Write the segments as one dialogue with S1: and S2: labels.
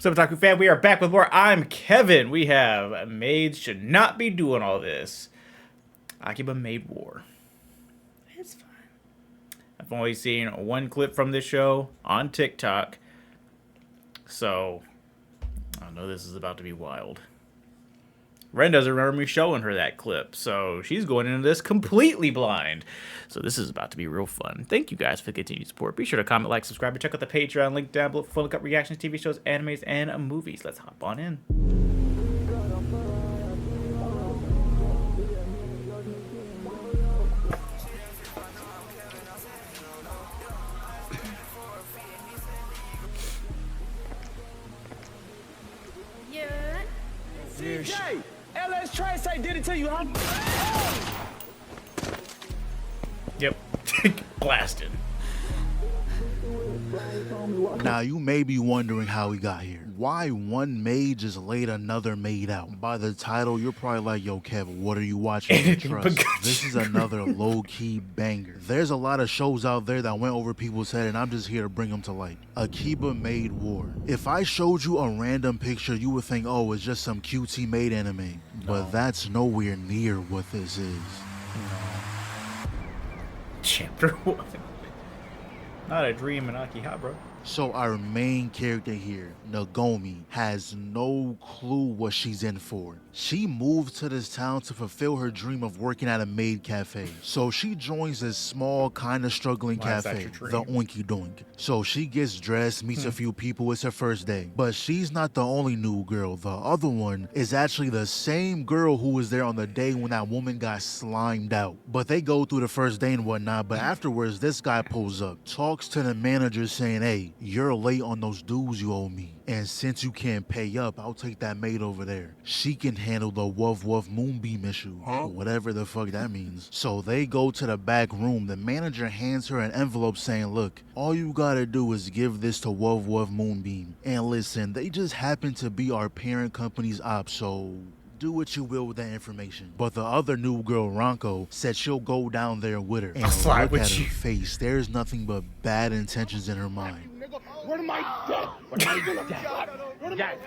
S1: What's up, Otaku fan? We are back with more I'm Kevin. We have Maids should not be doing all this. Akiba Maid War. It's fine. I've only seen one clip from this show on TikTok. So, I know this is about to be wild. Ren doesn't remember me showing her that clip, so she's going into this completely blind. So this is about to be real fun. Thank you guys for the continued support. Be sure to comment, like, subscribe, and check out the Patreon link down below for look up reactions, TV shows, animes, and movies. Let's hop on in.
S2: CJ, LS Tri-Site did it to you, huh?
S1: Yep. Blasted.
S3: Now, you may be wondering how we got here. Why one maid just laid another maid out? By the title, you're probably like, yo, Kev, what are you watching? Trust. This is another low-key banger. There's a lot of shows out there that went over people's head, and I'm just here to bring them to light. Akiba Maid War. If I showed you a random picture, you would think, oh, it's just some cutesy maid anime. But that's nowhere near what this is.
S1: Chapter 1. Not a dream in Akihabara.
S3: So our main character here, Naomi, has no clue what she's in for. She moved to this town to fulfill her dream of working at a maid cafe. So she joins this small, kind of struggling cafe, the Oinky Doink. So she gets dressed, meets a few people, it's her first day. But she's not the only new girl. The other one is actually the same girl who was there on the day when that woman got slimed out. But they go through the first day and whatnot, but afterwards this guy pulls up, talks to the manager saying, hey, you're late on those dues you owe me. And since you can't pay up, I'll take that maid over there. She can handle the Wuv Wuv Moonbeam issue. Whatever the fuck that means. So they go to the back room. The manager hands her an envelope saying, look, all you gotta do is give this to Wuv Wuv Moonbeam. And listen, they just happen to be our parent company's ops, so do what you will with that information. But the other new girl, Ronco, said she'll go down there with her. And look at her face. There's nothing but bad intentions in her mind.
S2: What am I dead? What am I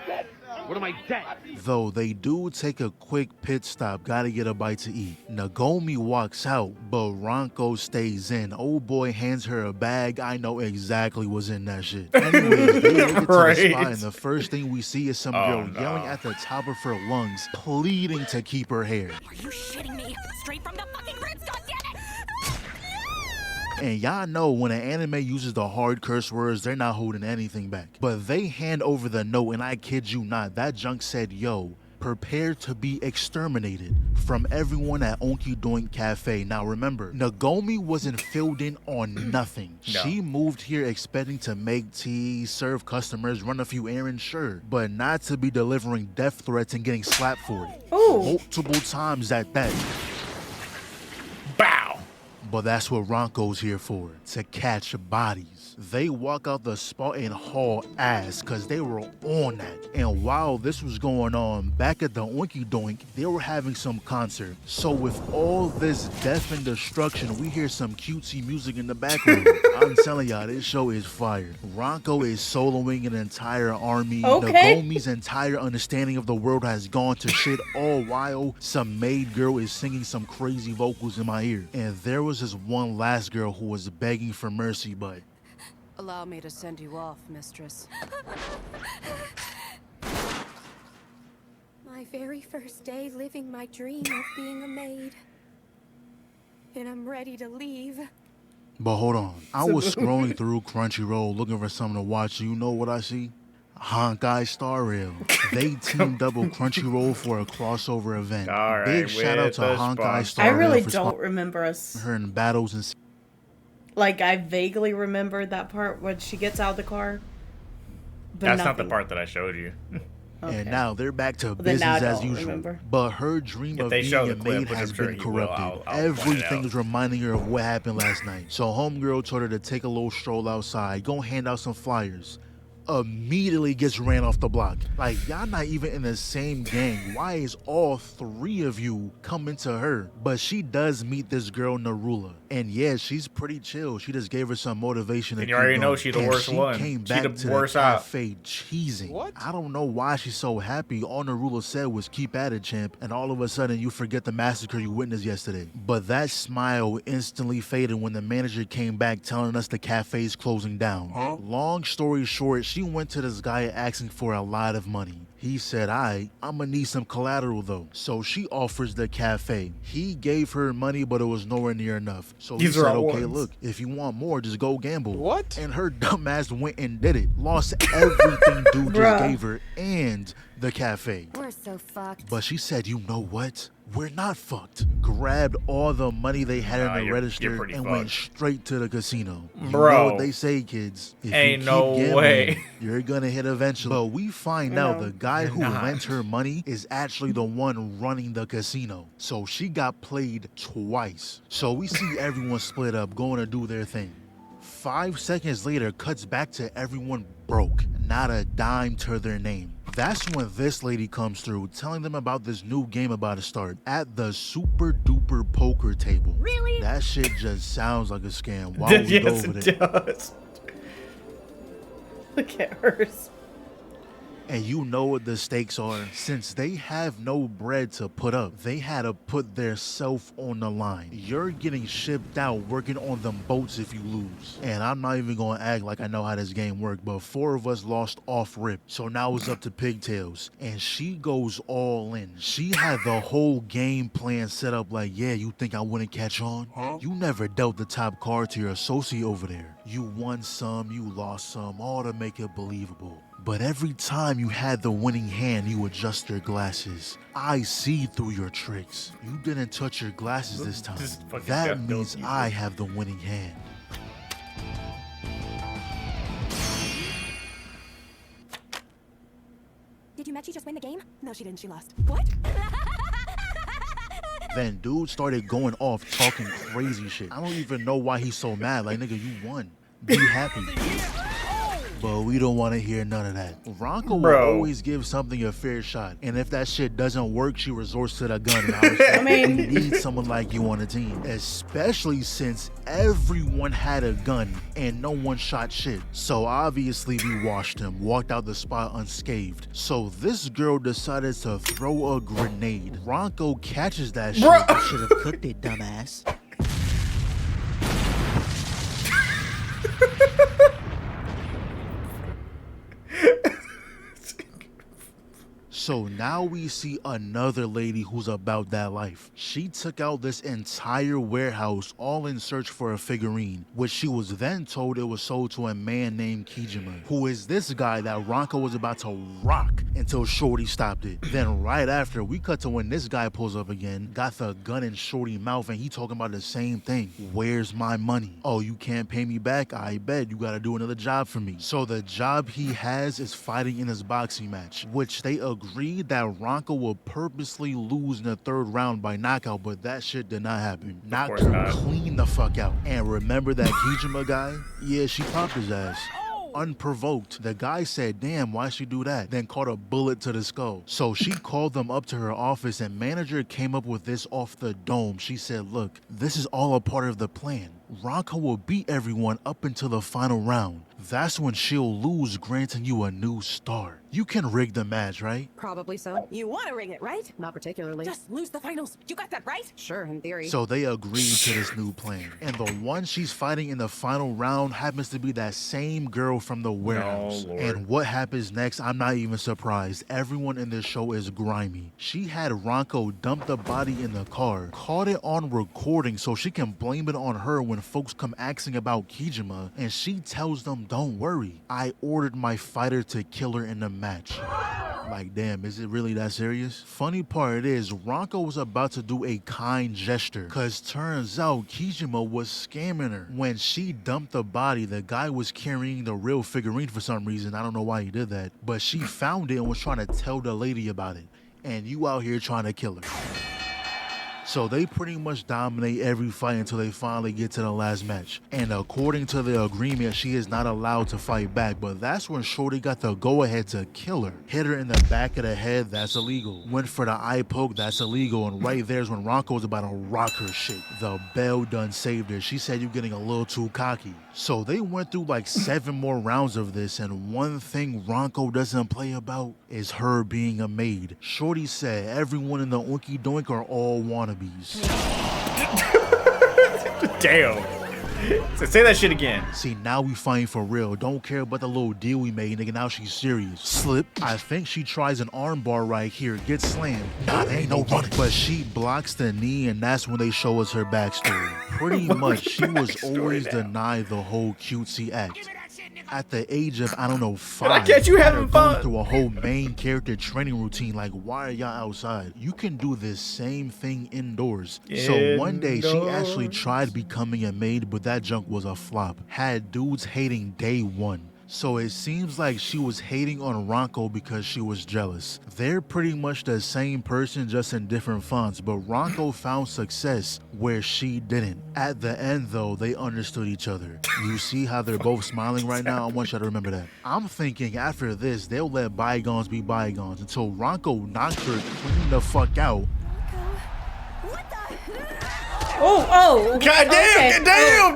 S2: dead? What am I dead?
S3: Though they do take a quick pit stop, gotta get a bite to eat. Naomi walks out, but Ronco stays in. Old boy hands her a bag. I know exactly what's in that shit. Anyways, they make it to the spot, and the first thing we see is some girl yelling at the top of her lungs, pleading to keep her hair.
S4: Are you shitting me? Straight from the fucking ribs, goddammit!
S3: And y'all know when an anime uses the hard curse words, they're not holding anything back. But they hand over the note, and I kid you not, that junk said, yo, prepare to be exterminated from everyone at Oinky Doink Cafe. Now remember, Naomi wasn't filled in on nothing. No. She moved here expecting to make tea, serve customers, run a few errands, sure, but not to be delivering death threats and getting slapped for it. Ooh. Multiple times at that.
S1: Bow!
S3: But that's what Ronco's here for, to catch bodies. They walk out the spot and haul ass, cause they were on that. And while this was going on, back at the Oinky Doink, they were having some concert. So with all this death and destruction, we hear some cutesy music in the background. I'm telling y'all, this show is fire. Ronco is soloing an entire army. Naomi's entire understanding of the world has gone to shit, all while some maid girl is singing some crazy vocals in my ear. And there was this one last girl who was begging for mercy, but
S5: allow me to send you off, mistress.
S6: My very first day living my dream of being a maid. And I'm ready to leave.
S3: But hold on. I was scrolling through Crunchyroll looking for something to watch. You know what I see? Honkai Star Rail. They teamed up with Crunchyroll for a crossover event. Big shout out to Honkai Star Rail.
S7: I really don't remember us.
S3: Her in battles and.
S7: Like, I vaguely remember that part when she gets out of the car. But
S1: that's not the part that I showed you.
S3: Okay. And now they're back to business as usual.
S7: Remember.
S3: But her dream of being a maid has been corrupted. Everything is reminding her of what happened last night. So homegirl told her to take a little stroll outside, go hand out some flyers. immediately gets ran off the block. Like, y'all not even in the same gang. Why is all three of you coming to her? But she does meet this girl, Narula. And yeah, she's pretty chill. She just gave her some motivation.
S1: And you already know she's the worst one.
S3: Came
S1: She
S3: back
S1: the
S3: to
S1: worst
S3: the
S1: out.
S3: cafe cheesing.
S2: What?
S3: I don't know why she's so happy. All Narula said was keep at it, champ. And all of a sudden you forget the massacre you witnessed yesterday. But that smile instantly faded when the manager came back telling us the cafe's closing down. Long story short, she went to this guy asking for a lot of money. He said, I'm gonna need some collateral though. So she offers the cafe. He gave her money, but it was nowhere near enough. So he
S1: These are
S3: said,
S1: our
S3: okay,
S1: ones.
S3: look, if you want more, just go gamble.
S2: What?
S3: And her dumb ass went and did it. Lost everything dude just
S7: Bruh.
S3: gave her and the cafe.
S6: We're so fucked.
S3: But she said, you know what? We're not fucked. Grabbed all the money they had in the
S1: you're
S3: register
S1: pretty
S3: and went
S1: fucked.
S3: straight to the casino. You
S1: Bro.
S3: know what they say, kids. If
S1: Ain't
S3: you
S1: no
S3: keep gambling,
S1: way.
S3: you're gonna hit eventually. But we find out
S7: No.
S3: the guy
S1: You're
S3: who
S1: not.
S3: lent her money is actually the one running the casino. So she got played twice. So we see everyone split up, going to do their thing. 5 seconds later, cuts back to everyone broke. Not a dime to their name. That's when this lady comes through, telling them about this new game about to start at the super duper poker table.
S4: Really?
S3: That shit just sounds like a scam. Why would we go
S1: Yes,
S3: over
S1: it
S3: there?
S1: does.
S7: Look at hers.
S3: And you know what the stakes are. Since they have no bread to put up, they had to put their self on the line. You're getting shipped out working on them boats if you lose. And I'm not even gonna act like I know how this game works, but 4 of us lost off rip. So now it's up to Pigtails. And she goes all in. She had the whole game plan set up like, yeah, you think I wouldn't catch on? You never dealt the top card to your associate over there. You won some, you lost some, all to make it believable. But every time you had the winning hand, you adjust your glasses. I see through your tricks. You didn't touch your glasses this time.
S1: This fucking
S3: That
S1: Jeff
S3: means
S1: Bezos.
S3: I have the winning hand.
S6: Did you Mechie just win the game?
S4: No, she didn't. She lost.
S6: What?
S3: Then dude started going off talking crazy shit. I don't even know why he's so mad. Like, nigga, you won. Be happy. But we don't want to hear none of that. Ronco will
S1: Bro.
S3: always give something a fair shot. And if that shit doesn't work, she resorts to the gun. And I was like,
S7: mean-
S3: we need someone like you on the team. Especially since everyone had a gun and no one shot shit. So obviously we washed him, walked out the spot unscathed. So this girl decided to throw a grenade. Ronco catches that shit.
S1: Bruh.
S3: Should have cooked it, dumbass. So now we see another lady who's about that life. She took out this entire warehouse all in search for a figurine, which she was then told it was sold to a man named Kijima, who is this guy that Ronco was about to rock until Shorty stopped it. Then right after, we cut to when this guy pulls up again, got the gun in Shorty's mouth, and he talking about the same thing. Where's my money? Oh, you can't pay me back? I bet you gotta do another job for me. So the job he has is fighting in his boxing match, which they agreed that Ronco would purposely lose in the 3rd round by knockout, but that shit did not happen. Knocked
S1: course
S3: her
S1: not.
S3: clean the fuck out. And remember that Kijima guy? Yeah, she popped his ass. Unprovoked. The guy said, damn, why'd she do that? Then caught a bullet to the skull. So she called them up to her office, and manager came up with this off the dome. She said, look, this is all a part of the plan. Ronco will beat everyone up until the final round. That's when she'll lose, granting you a new star. You can rig the match, right?
S5: Probably so.
S4: You want to ring it, right?
S5: Not particularly.
S4: Just lose the finals. You got that right?
S5: Sure, in theory.
S3: So they agreed to this new plan. And the one she's fighting in the final round happens to be that same girl from the warehouse.
S1: Lord.
S3: And what happens next, I'm not even surprised. Everyone in this show is grimy. She had Ronco dump the body in the car, caught it on recording so she can blame it on her when folks come asking about Kijima, and she tells them, don't worry, I ordered my fighter to kill her in the match. Like, damn, is it really that serious? Funny part is, Ronco was about to do a kind gesture, cause turns out Kijima was scamming her. When she dumped the body, the guy was carrying the real figurine for some reason. I don't know why he did that, but she found it and was trying to tell the lady about it. And you out here trying to kill her. So they pretty much dominate every fight until they finally get to the last match. And according to the agreement, she is not allowed to fight back, but that's when Shorty got the go-ahead to kill her. Hit her in the back of the head, that's illegal. Went for the eye poke, that's illegal. And right there's when Ronco's about to rock her shit. The bell done saved her. She said, "You getting a little too cocky." So they went through like 7 more rounds of this, and one thing Ronco doesn't play about is her being a maid. Shorty said everyone in the Oinky Doink are all wannabes.
S1: Damn. So say that shit again.
S3: See, now we fighting for real. Don't care about the little deal we made, nigga. Now she's serious. Slip. I think she tries an armbar right here. Gets slammed. Nah, there ain't no running. But she blocks the knee, and that's when they show us her backstory. Pretty much, she was always denied the whole cutesy act. At the age of, I don't know, 5,
S1: I catch you having
S3: going
S1: fun
S3: through a whole main character training routine. Like, why are y'all outside? You can do this same thing indoors. So one day she actually tried becoming a maid, but that junk was a flop. Had dudes hating day 1. So it seems like she was hating on Ronco because she was jealous. They're pretty much the same person, just in different fonts, but Ronco found success where she didn't. At the end though, they understood each other. You see how they're both smiling right now? I want you to remember that. I'm thinking after this, they'll let bygones be bygones until Ronco knocked her clean the fuck out.
S7: Oh.
S1: God damn,
S7: okay.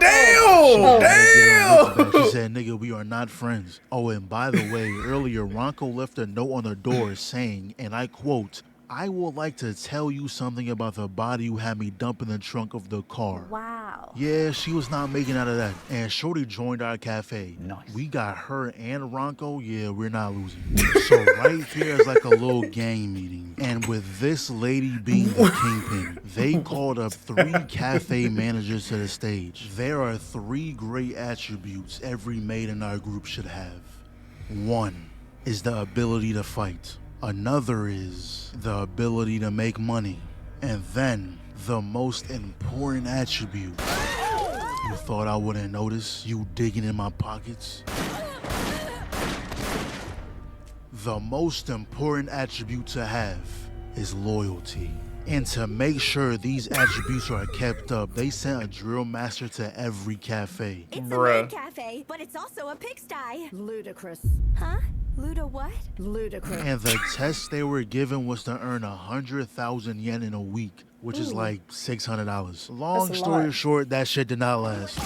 S1: damn.
S3: She said, "Nigga, we are not friends." Oh, and by the way, earlier Ronco left a note on the door saying, and I quote, "I would like to tell you something about the body you had me dump in the trunk of the car."
S4: Wow.
S3: Yeah, she was not making out of that. And Shorty joined our cafe.
S2: Nice.
S3: We got her and Ronco. Yeah, we're not losing. So right here is like a little gang meeting. And with this lady being the kingpin, they called up 3 cafe managers to the stage. There are 3 great attributes every maid in our group should have. 1 is the ability to fight. Another is the ability to make money. And then the most important attribute. You thought I wouldn't notice you digging in my pockets? The most important attribute to have is loyalty. And to make sure these attributes are kept up, they sent a drill master to every cafe.
S6: It's
S1: Bruh.
S6: a maid cafe, but it's also a pigsty.
S4: Ludicrous.
S6: Huh? Ludo what?
S4: Ludicrous.
S3: And the test they were given was to earn 100,000 yen in a week, which is like $600. Long
S7: That's a
S3: story
S7: lot.
S3: short, that shit did not last.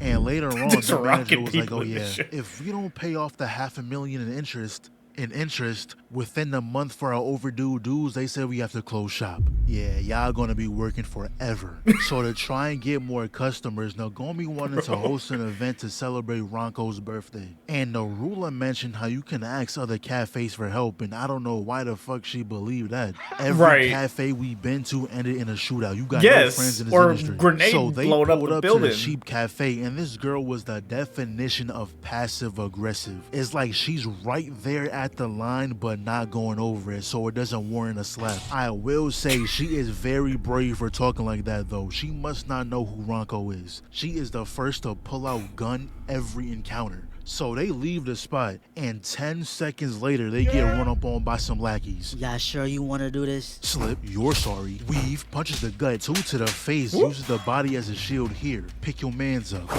S3: And later on,
S1: Just
S3: the manager
S1: rocking
S3: was like,
S1: people
S3: "Oh
S1: in this
S3: yeah,
S1: shit.
S3: if we don't pay off the $500,000 in interest within the month for our overdue dues, they said we have to close shop. Yeah, y'all gonna be working forever." So to try and get more customers, Naomi wanted to host an event to celebrate Ronco's birthday. And Narula mentioned how you can ask other cafes for help, and I don't know why the fuck she believed that. Every
S1: Right.
S3: cafe we've been to ended in a shootout. You got
S1: Yes,
S3: no friends in this
S1: or
S3: industry.
S1: grenade
S3: So they
S1: blowed up
S3: pulled
S1: the
S3: up to
S1: building.
S3: the cheap cafe, and this girl was the definition of passive aggressive. It's like she's right there at the line but not going over it, so it doesn't warrant a slap. I will say she is very brave for talking like that though. She must not know who Ronco is. She is the first to pull out gun every encounter. So they leave the spot, and 10 seconds later they get run up on by some lackeys.
S8: Y'all sure you want to do this?
S3: Slip, you're sorry. Weave, punches the gut, 2 to the face, uses the body as a shield here. Pick your mans up.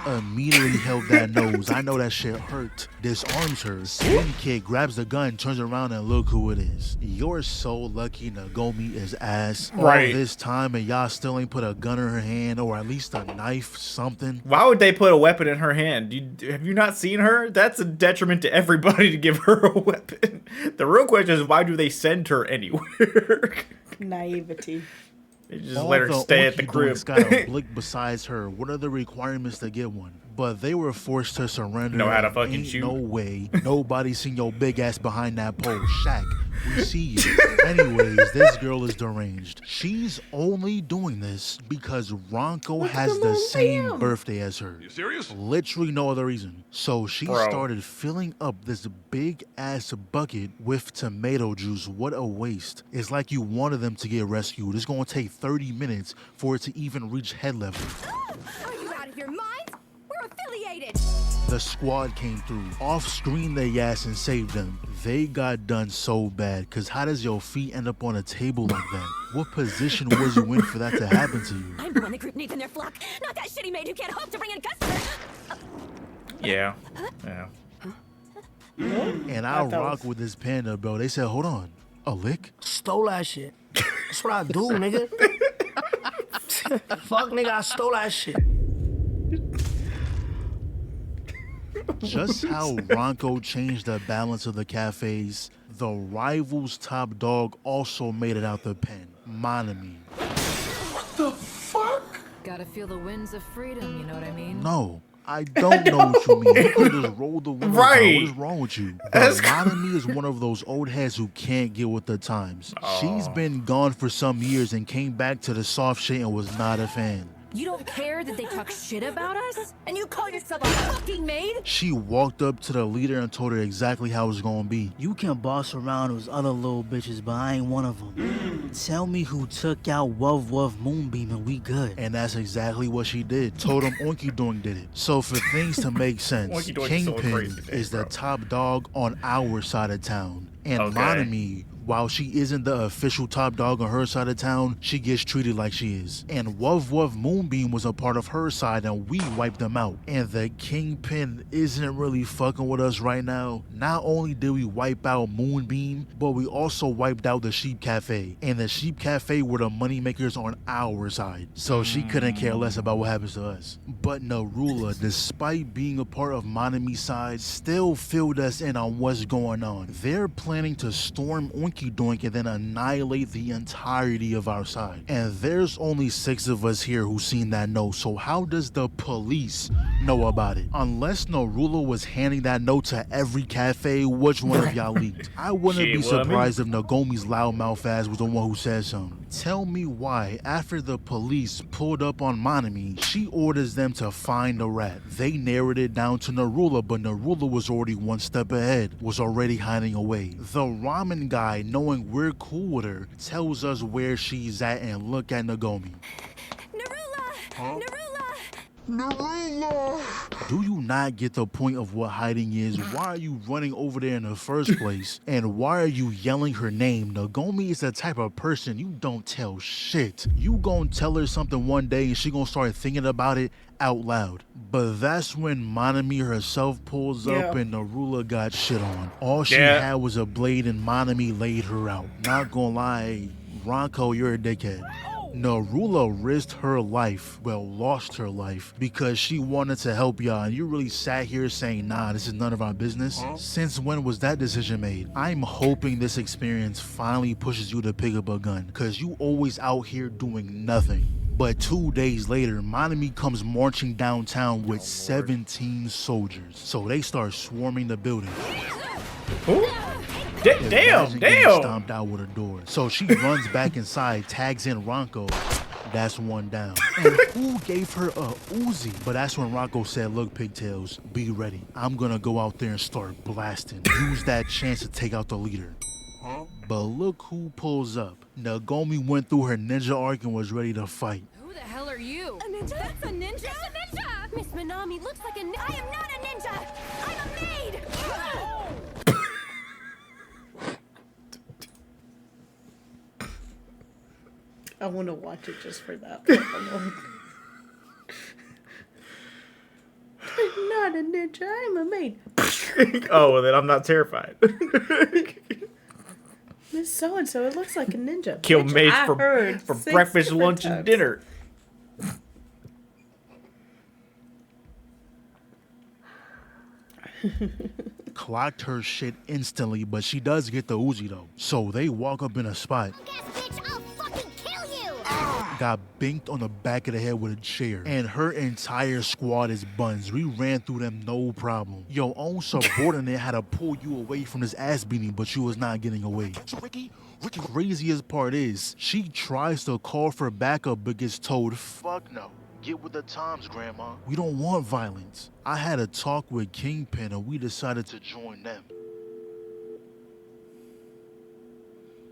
S3: Immediately held that nose. I know that shit hurt. Disarms her. Spin kick, grabs the gun, turns around, and look who it is. You're so lucky Naomi is ass.
S1: Right.
S3: All this time and y'all still ain't put a gun in her hand or at least a knife, something.
S1: Why would they put a weapon in her hand? Have you not seen her? That's a detriment to everybody to give her a weapon. The real question is, why do they send her anywhere?
S7: Naivety.
S1: They just let her stay at the crib.
S3: Got a blick besides her. What are the requirements to get one? But they were forced to surrender.
S1: Know how to fucking
S3: Ain't
S1: shoot.
S3: No way. Nobody seen your big ass behind that pole. Shaq, we see you. Anyways, this girl is deranged. She's only doing this because Ronco has the same birthday as her.
S2: You serious?
S3: Literally no other reason. So she
S1: Bro.
S3: started filling up this big ass bucket with tomato juice. What a waste. It's like you wanted them to get rescued. It's gonna take 30 minutes for it to even reach head level.
S6: Are you out of your mind? We're affiliated.
S3: The squad came through. Off screen they ass and saved them. They got done so bad, cause how does your feet end up on a table like that? What position was you in for that to happen to you?
S4: I'm the one the group needs in their flock, not that shitty maid who can't hope to bring in customers.
S1: Yeah. Yeah.
S3: And I rock with this panda, bro. They said, hold on, a lick?
S2: Stole that shit. That's what I do, nigga. Fuck, nigga, I stole that shit.
S3: Just how Ronco changed the balance of the cafes, the rival's top dog also made it out the pen, Monomi.
S5: Gotta feel the winds of freedom, you know what I mean?
S3: No, I don't know what you mean. You could just roll the windows down.
S1: Right.
S3: What is wrong with you? But Monomi is one of those old heads who can't get with the times. She's been gone for some years and came back to the soft shit and was not a fan.
S4: You don't care that they talk shit about us? And you call yourself a fucking maid?
S3: She walked up to the leader and told her exactly how it's gonna be.
S2: You can boss around those other little bitches, but I ain't one of them. Tell me who took out Wuv Wuv Moonbeam and we good.
S3: And that's exactly what she did. Told him Oinky Doink did it. So for things to make sense,
S1: Oinky Doink is so
S3: Kingpin
S1: crazy today,
S3: is the
S1: bro.
S3: top dog on our side of town. And
S1: Okay.
S3: Monomi, while she isn't the official top dog on her side of town, she gets treated like she is. And Wuv Wuv Moonbeam was a part of her side and we wiped them out. And the Kingpin isn't really fucking with us right now. Not only did we wipe out Moonbeam, but we also wiped out the Sheep Cafe. And the Sheep Cafe were the moneymakers on our side. So she couldn't care less about what happens to us. But Narula, despite being a part of Monomi's side, still filled us in on what's going on. They're planning to storm Oinky Doink and then annihilate the entirety of our side. And there's only 6 of us here who seen that note, so how does the police know about it? Unless Narula was handing that note to every cafe, which one of y'all leaked? I wouldn't
S1: Shit,
S3: be
S1: well, I mean-
S3: surprised if Nagomi's loudmouth ass was the one who said something. Tell me why, after the police pulled up on Monomi, she orders them to find the rat. They narrowed it down to Narula, but Narula was already one step ahead, was already hiding away. The ramen guy, knowing we're cool with her, tells us where she's at and look at Nagomi.
S6: Narula! Narula!
S3: Do you not get the point of what hiding is? Why are you running over there in the first place? And why are you yelling her name? Nagomi is the type of person you don't tell shit. You gon' tell her something one day and she gon' start thinking about it out loud. But that's when Monomi herself pulls up and Narula got shit on. All she had was a blade and Monomi laid her out. Not gonna lie, Ronco, you're a dickhead. Narula risked her life, well, lost her life, because she wanted to help y'all, and you really sat here saying, nah, this is none of our business? Since when was that decision made? I'm hoping this experience finally pushes you to pick up a gun, because you always out here doing nothing. But 2 days later, Monomi comes marching downtown with 17 soldiers. So they start swarming the building.
S1: Damn.
S3: Stomped out with a door. So she runs back inside, tags in Ronco. That's one down. And who gave her a Uzi? But that's when Ronco said, look, Pigtails, be ready. I'm gonna go out there and start blasting. Use that chance to take out the leader. But look who pulls up. Nagomi went through her ninja arc and was ready to fight.
S5: Who the hell are you?
S6: A ninja? That's a ninja? That's a ninja! Miss Monomi looks like a ninja. I am not a ninja! I'm a maid!
S7: I want to watch it just for that. I'm not a ninja, I'm a maid.
S1: Oh, well, then I'm not terrified.
S7: Miss So-and-so, it looks like a ninja.
S1: Kill
S7: Bitch,
S1: maids
S7: I
S1: for
S7: heard 6
S1: breakfast,
S7: different
S1: lunch, and
S7: times.
S1: dinner.
S3: Clocked her shit instantly, but she does get the Uzi though. So they walk up in a spot. Got binked on the back of the head with a chair. And her entire squad is buns. We ran through them no problem. Your own subordinate had to pull you away from this ass beating, but you was not getting away. So Ricky, craziest part is, she tries to call for backup but gets told, fuck no. Get with the times, Grandma. We don't want violence. I had a talk with Kingpin and we decided to join them.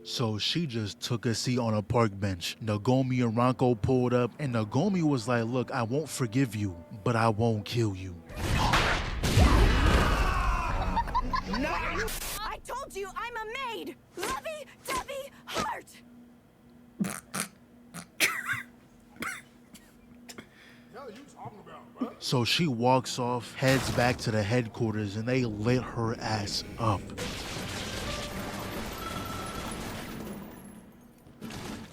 S3: So she just took a seat on a park bench. Nagomi and Ronco pulled up and Nagomi was like, look, I won't forgive you, but I won't kill you.
S6: told you I'm a maid. Lovey-dovey heart.
S3: So she walks off, heads back to the headquarters, and they lit her ass up.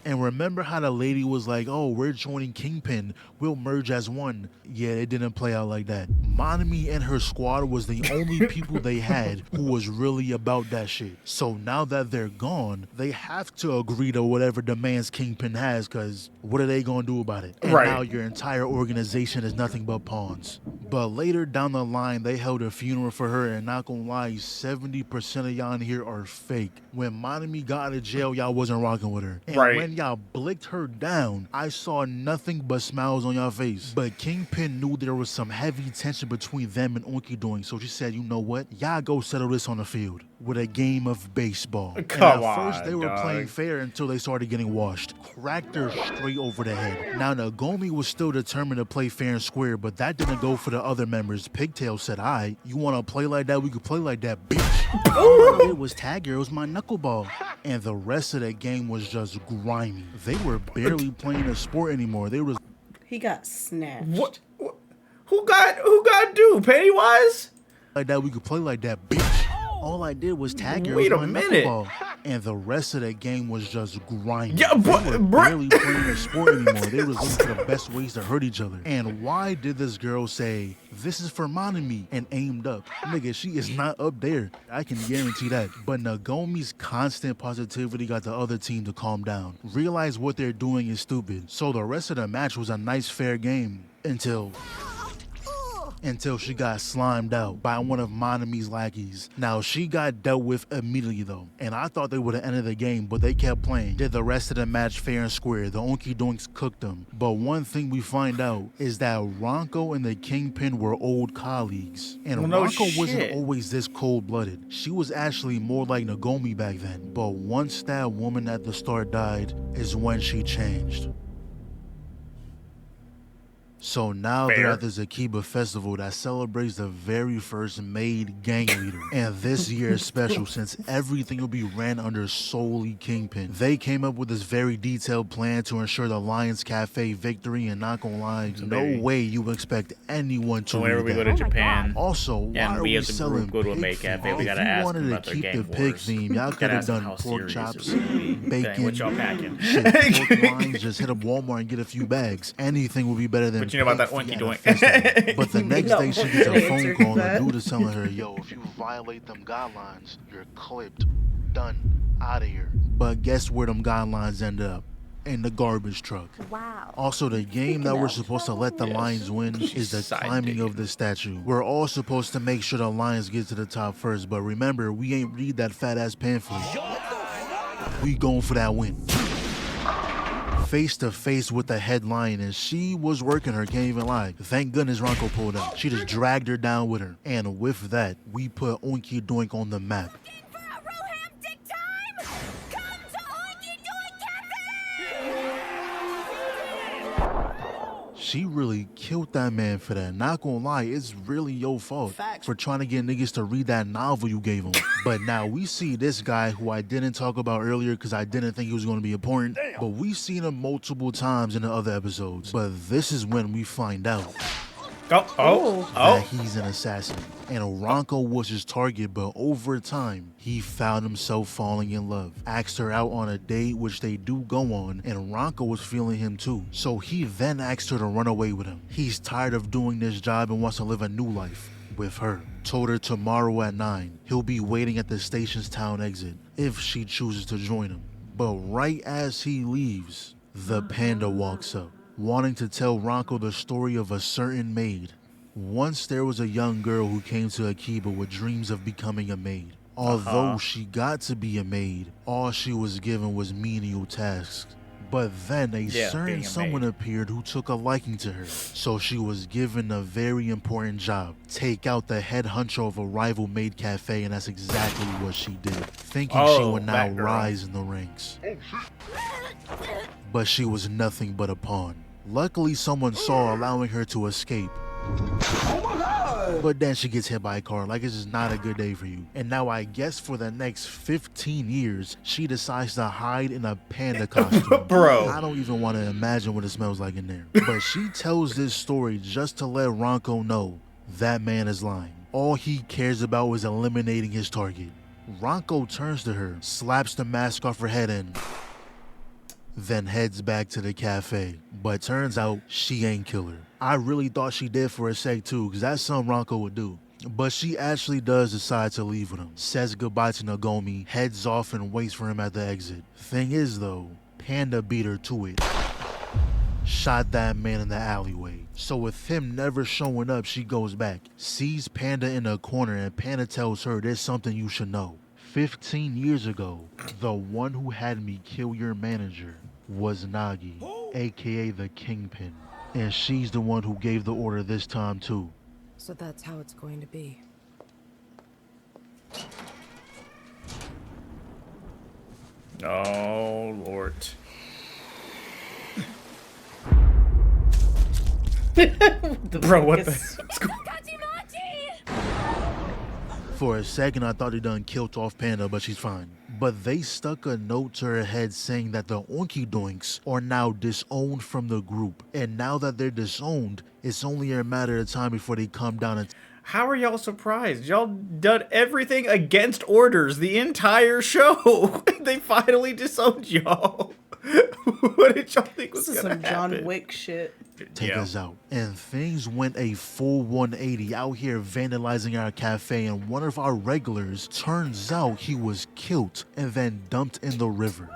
S3: And remember how the lady was like, oh, we're joining Kingpin, we'll merge as one. Yeah, it didn't play out like that. Monomi and her squad was the only people they had who was really about that shit. So now that they're gone, they have to agree to whatever demands Kingpin has, because what are they gonna do about it? And now your entire organization is nothing but pawns. But later down the line, they held a funeral for her, and not gonna lie, 70% of y'all in here are fake. When Monomi got out of jail, y'all wasn't rocking with her. And when y'all blicked her down, I saw nothing but smiles on y'all face. But Kingpin knew there was some heavy tension between them and Onky, so she said, you know what? Y'all go settle this on the field with a game of baseball.
S1: Come
S3: at first,
S1: on,
S3: they were
S1: dog.
S3: playing fair until they started getting washed. Cracked her straight over the head. Now, Naomi was still determined to play fair and square, but that didn't go for the other members. Pigtail said, "Aight, you want to play like that? We could play like that, bitch." All I did was tag her. It was my knuckleball. And the rest of the game was just grimy. They were barely playing a sport anymore. They was
S7: He got snatched.
S1: What? Who got due? Pennywise?
S3: like that. We could play like that, bitch. All I did was tag her.
S1: Wait
S3: It was
S1: a
S3: my
S1: minute.
S3: knuckleball. And the rest of the game was just grimy.
S1: Yeah,
S3: They
S1: but-
S3: were barely playing a sport anymore. They was looking for the best ways to hurt each other. And why did this girl say, "This is for Monomi," and aimed up? Nigga, she is not up there. I can guarantee that. But Nagomi's constant positivity got the other team to calm down. Realize what they're doing is stupid. So the rest of the match was a nice, fair game until she got slimed out by one of Monomi's lackeys. Now, she got dealt with immediately, though, and I thought they would have ended the game, but they kept playing. Did the rest of the match fair and square. The Onky Doinks cooked them. But one thing we find out is that Ronco and the Kingpin were old colleagues. And
S1: Well, no
S3: Ronco wasn't
S1: shit.
S3: always this cold-blooded. She was actually more like Naomi back then. But once that woman at the start died is when she changed. So now they're
S1: Fair.
S3: at this Akiba festival that celebrates the very first maid gang leader. And this year is special since everything will be ran under solely Kingpin. They came up with this very detailed plan to ensure the Lions Cafe victory, and not gonna lie, no
S1: baby.
S3: way you expect anyone to
S1: So whenever
S3: read
S1: we
S3: that.
S1: go to Japan,
S3: Also, why
S1: and
S3: are
S1: we
S3: we
S1: as a
S3: selling
S1: group go to a
S3: pig
S1: maid
S3: feet?
S1: cafe, we
S3: If
S1: gotta
S3: you
S1: ask
S3: wanted
S1: them
S3: to
S1: about their
S3: keep
S1: gang
S3: the pig
S1: wars.
S3: theme, y'all
S1: Gotta
S3: could have
S1: ask them
S3: done
S1: how
S3: pork
S1: serious
S3: chops,
S1: this would be. Dang,
S3: bacon,
S1: what y'all packing?
S3: shit, pork lines. Just hit up Walmart and get a few bags. Anything would be better than.
S1: But you know about that
S3: pig feet
S1: oinky
S3: at a festival.
S1: doink.
S3: But the next
S7: No,
S3: day she gets a
S7: the
S3: phone
S7: answer
S3: call
S7: to
S3: and the
S7: that.
S3: dude is telling her, "Yo, if you violate them guidelines, you're clipped, done, out of here." But guess where them guidelines ended up? In the garbage truck.
S6: Wow.
S3: Also, the game that we're supposed to let the Lions win is the
S1: Side
S3: climbing
S1: digging.
S3: of the statue. We're all supposed to make sure the Lions get to the top first, but remember, we ain't read that fat ass pamphlet. We going for that win. Face to face with the head lion, and she was working her, can't even lie. Thank goodness Ronco pulled up. She just dragged her down with her. And with that, we put Oinky Doink on the map.
S6: For a romantic time? Come to Oinky Doink Cafe!
S3: She really killed that man for that. Not gonna lie, it's really your fault for trying to get niggas to read that novel you gave them. But now we see this guy who I didn't talk about earlier because I didn't think he was gonna be important. But we've seen him multiple times in the other episodes. But this is when we find out that he's an assassin. And Ronco was his target, but over time, he found himself falling in love. Asked her out on a date, which they do go on, and Ronco was feeling him too. So he then asked her to run away with him. He's tired of doing this job and wants to live a new life with her. Told her tomorrow at 9, he'll be waiting at the station's town exit if she chooses to join him. But right as he leaves, the panda walks up, wanting to tell Ronco the story of a certain maid. Once there was a young girl who came to Akiba with dreams of becoming a maid. Although she got to be a maid, all she was given was menial tasks. But then a
S1: being
S3: certain
S1: a
S3: someone
S1: maid.
S3: appeared who took a liking to her. So she was given a very important job. Take out the head honcho of a rival maid cafe, and that's exactly what she did. Thinking she would now
S1: that girl.
S3: rise in the ranks. But she was nothing but a pawn. Luckily, someone saw, allowing her to escape. But then she gets hit by a car. Like, it's just not a good day for you. And now I guess for the next 15 years, she decides to hide in a panda costume.
S1: Bro.
S3: I don't even want to imagine what it smells like in there. But she tells this story just to let Ronco know that man is lying. All he cares about is eliminating his target. Ronco turns to her, slaps the mask off her head, and then heads back to the cafe. But turns out she ain't killer. I really thought she did for a sec too, because that's something Ronco would do. But she actually does decide to leave with him, says goodbye to Naomi, heads off and waits for him at the exit. Thing is though, Panda beat her to it. Shot that man in the alleyway. So with him never showing up, she goes back, sees Panda in a corner, and Panda tells her there's something you should know. 15 years ago, the one who had me kill your manager was Nagi, aka the Kingpin. And she's the one who gave the order this time too.
S5: So that's how it's going to be.
S1: Oh, Lord. Bro, what the?
S3: For a second, I thought they done killed off Panda, but she's fine. But they stuck a note to her head saying that the Oinky Doinks are now disowned from the group. And now that they're disowned, it's only a matter of time before they come down and...
S1: How are y'all surprised? Y'all done everything against orders the entire show. They finally disowned y'all. What did y'all think was
S7: This is
S1: gonna
S7: some
S1: happen?
S7: John Wick shit.
S3: take us out. And things went a full 180 out here vandalizing our cafe, and one of our regulars, turns out he was killed and then dumped in the river.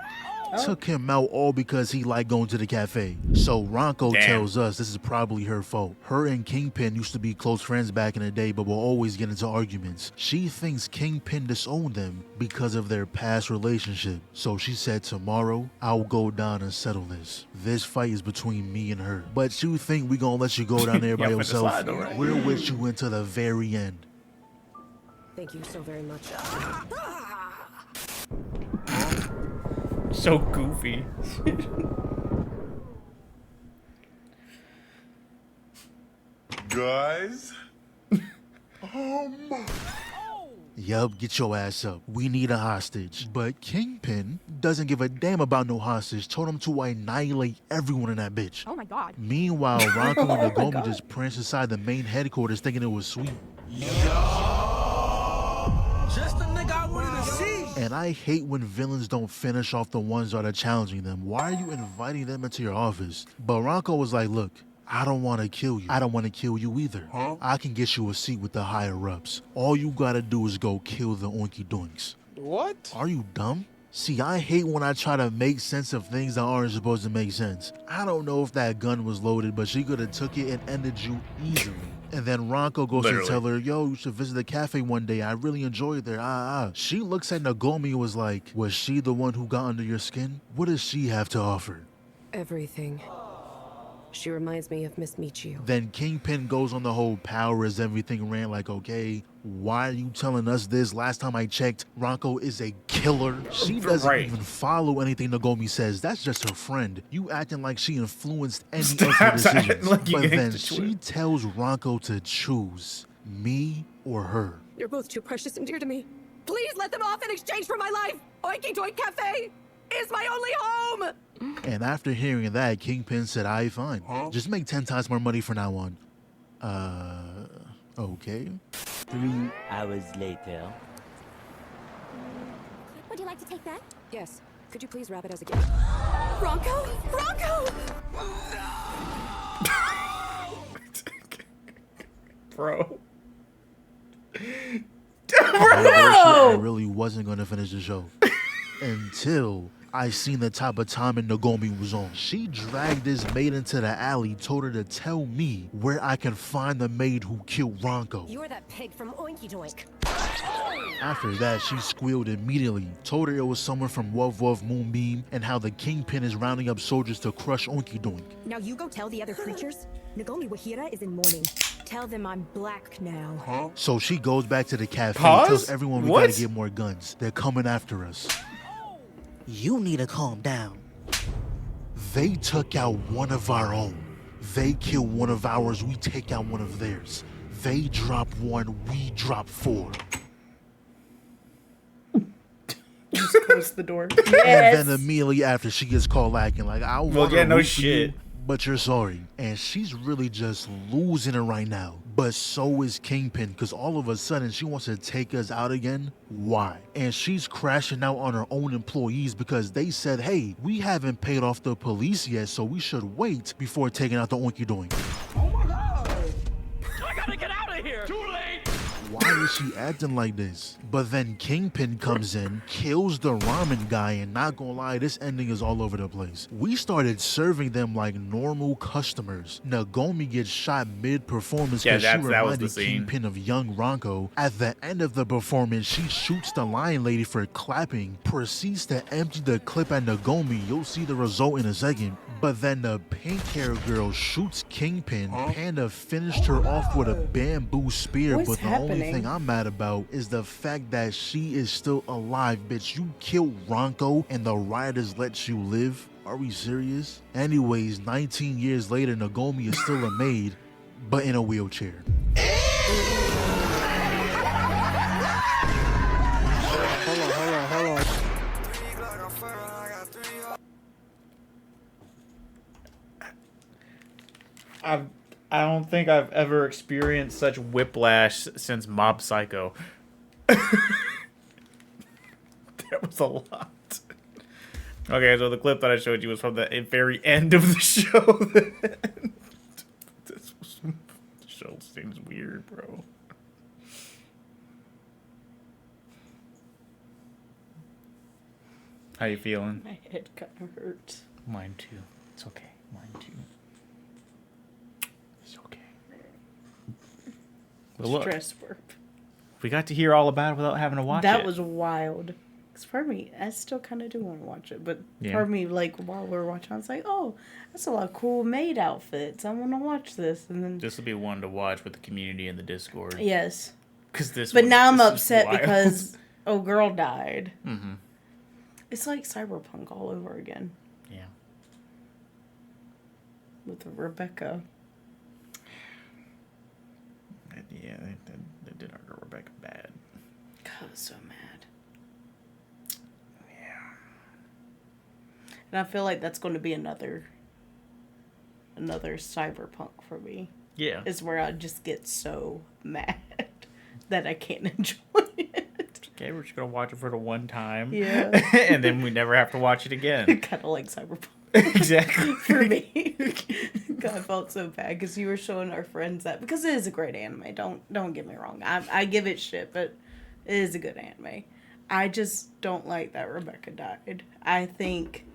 S3: Took him out all because he liked going to the cafe. So Ronco tells us this is probably her fault. Her and Kingpin used to be close friends back in the day, but will always get into arguments. She thinks Kingpin disowned them because of their past relationship. So she said, tomorrow I'll go down and settle this. This fight is between me and her. But you think we gonna let you go down there by yourself? We're with you until the very end.
S4: Thank you so very much.
S1: So goofy.
S8: Guys?
S3: Yup, get your ass up. We need a hostage. But Kingpin doesn't give a damn about no hostage. Told him to annihilate everyone in that bitch.
S6: Oh my god.
S3: Meanwhile, Ronco and Naomi just pranced inside the main headquarters thinking it was sweet.
S9: Just the nigga I wanted to see.
S3: And I hate when villains don't finish off the ones that are challenging them. Why are you inviting them into your office? But Ronco was like, look, I don't want to kill you. I don't want to kill you either. I can get you a seat with the higher ups. All you gotta do is go kill the Oinky Doinks.
S8: What?
S3: Are you dumb? See, I hate when I try to make sense of things that aren't supposed to make sense. I don't know if that gun was loaded, but she could have took it and ended you easily. And then Ronco goes to tell her, yo, you should visit the cafe one day. I really enjoy it there. She looks at Naomi and was like, was she the one who got under your skin? What does she have to offer?
S4: Everything. She reminds me of Miss Michio.
S3: Then Kingpin goes on the whole power is everything rant like, okay, why are you telling us this? Last time I checked, Ronco is a killer. She doesn't even follow anything Naomi says. That's just her friend. You acting like she influenced any of her decisions.
S1: Like
S3: but then she tells Ronco to choose me or her.
S6: You're both too precious and dear to me. Please let them off in exchange for my life. Oinky Doink Cafe is my only home.
S3: And after hearing that, Kingpin said, "Aight, fine. Just make 10 times more money from now on." Okay.
S10: 3 hours later.
S6: Would you like to take that?
S4: Yes. Could you please wrap it as a gift?
S6: Ronco? Ronco!
S1: Bro.
S3: I really wasn't going to finish the show until I seen the type of timing Naomi was on. She dragged this maid into the alley, told her to tell me where I can find the maid who killed Ronco.
S6: You're that pig from Oinky Doink.
S3: After that, she squealed immediately, told her it was someone from Wuv Wuv Moonbeam and how the Kingpin is rounding up soldiers to crush Oinky Doink.
S6: Now you go tell the other creatures. Nagomi Wahira is in mourning. Tell them I'm black now.
S3: So she goes back to the cafe, tells everyone we gotta get more guns. They're coming after us.
S2: You need to calm down.
S3: They took out one of our own. They kill one of ours, we take out one of theirs. They drop 1, we drop 4.
S7: Just close the door.
S3: And then immediately after, she gets called lacking. Like, I want to root for you, but you're sorry. And she's really just losing it right now. But so is Kingpin, because all of a sudden she wants to take us out again. Why? And she's crashing out on her own employees because they said, hey, we haven't paid off the police yet, so we should wait before taking out the oinky doink.
S9: Oh my god! I gotta get out of here! Too late!
S3: Why is she acting like this? But then Kingpin comes in, kills the ramen guy, and not gonna lie, this ending is all over the place. We started serving them like normal customers. Naomi gets shot mid-performance because she reminded Kingpin of young Ronco. At the end of the performance, she shoots the lion lady for clapping, proceeds to empty the clip at Naomi. You'll see the result in a second. But then the pink-haired girl shoots Kingpin. Panda finished her off with a bamboo spear, but the only thing I'm mad about is the fact that she is still alive, bitch. You killed Ronco and the rioters let you live? Are we serious? Anyways, 19 years later, Naomi is still a maid, but in a wheelchair. Hold on.
S1: I don't think I've ever experienced such whiplash since Mob Psycho. That was a lot. Okay, so the clip that I showed you was from the very end of the show. The show seems weird, bro. How you feeling?
S7: My head kind of hurts.
S1: Mine too. It's okay. Mine too. It's okay. But look,
S7: stress work.
S1: we got to hear all about it without having to watch it.
S7: That was wild. Because part of me, I still kind of do want to watch it. But part of me, like, while we were watching, I was like, oh, that's a lot of cool maid outfits. I want to watch this. And then
S1: this will be one to watch with the community in the Discord.
S7: yes.
S1: But
S7: now I'm upset because girl died.
S1: Mm-hmm.
S7: It's like Cyberpunk all over again.
S1: Yeah.
S7: With Rebecca.
S1: Yeah, they did our girl Rebecca bad.
S7: God, I was so mad.
S1: Yeah.
S7: And I feel like that's going to be another Cyberpunk for me.
S1: Yeah.
S7: Is where I just get so mad that I can't enjoy it.
S1: Okay, we're just gonna watch it for the one time.
S7: Yeah.
S1: And then we never have to watch it again.
S7: Kind of like Cyberpunk.
S1: Exactly.
S7: For me. God, I felt so bad because you were showing our friends that, because it is a great anime. Don't get me wrong. I give it shit, but it is a good anime. I just don't like that Rebecca died. I think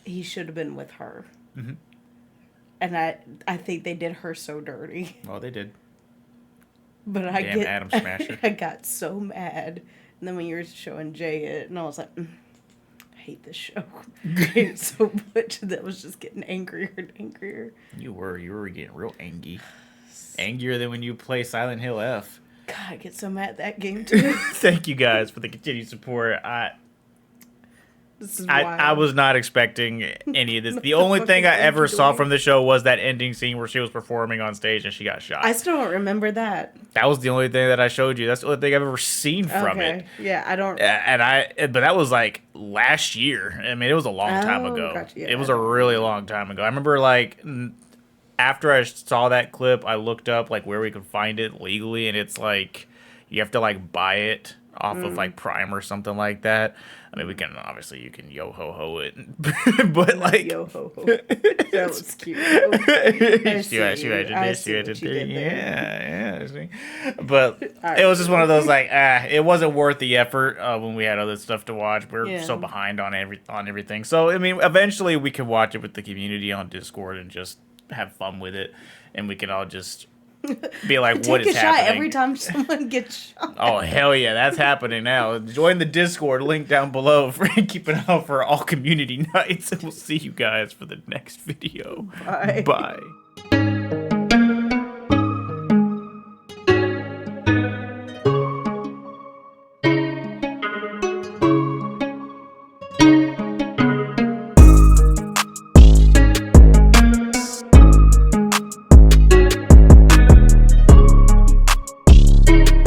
S7: he should have been with her.
S1: Mm-hmm.
S7: And I think they did her so dirty.
S1: Well, they did.
S7: But
S1: Damn Adam Smasher.
S7: I got so mad. And then when you were showing Jay it, and I was like, I hate this show. I hate it so much. That was just getting angrier and angrier.
S1: You were getting real angry. Angrier than when you play Silent Hill F.
S7: God, I get so mad at that game too.
S1: Thank you guys for the continued support.
S7: This is
S1: I was not expecting any of this. The only thing I ever saw from the show was that ending scene where she was performing on stage and she got shot.
S7: I still don't remember that.
S1: That was the only thing that I showed you. That's the only thing I've ever seen from it.
S7: Yeah, I don't.
S1: But that was like last year. I mean, it was a long time ago.
S7: Gotcha. Yeah,
S1: it was a really long time ago. I remember like after I saw that clip, I looked up like where we could find it legally, and it's like you have to like buy it off of like Prime or something like that. I mean, you can yo ho ho it, but like
S7: yo ho ho, that was cute.
S1: Yeah. But it was just one of those like, it wasn't worth the effort when we had other stuff to watch. We're so behind on everything. So I mean, eventually we can watch it with the community on Discord and just have fun with it, and we can all just be like, what is happening? Take a shot
S7: every time someone gets shot.
S1: Oh, hell yeah, that's happening now. Join the Discord, link down below, for keep an eye out for all community nights, and we'll see you guys for the next video.
S7: Bye.
S1: Bye.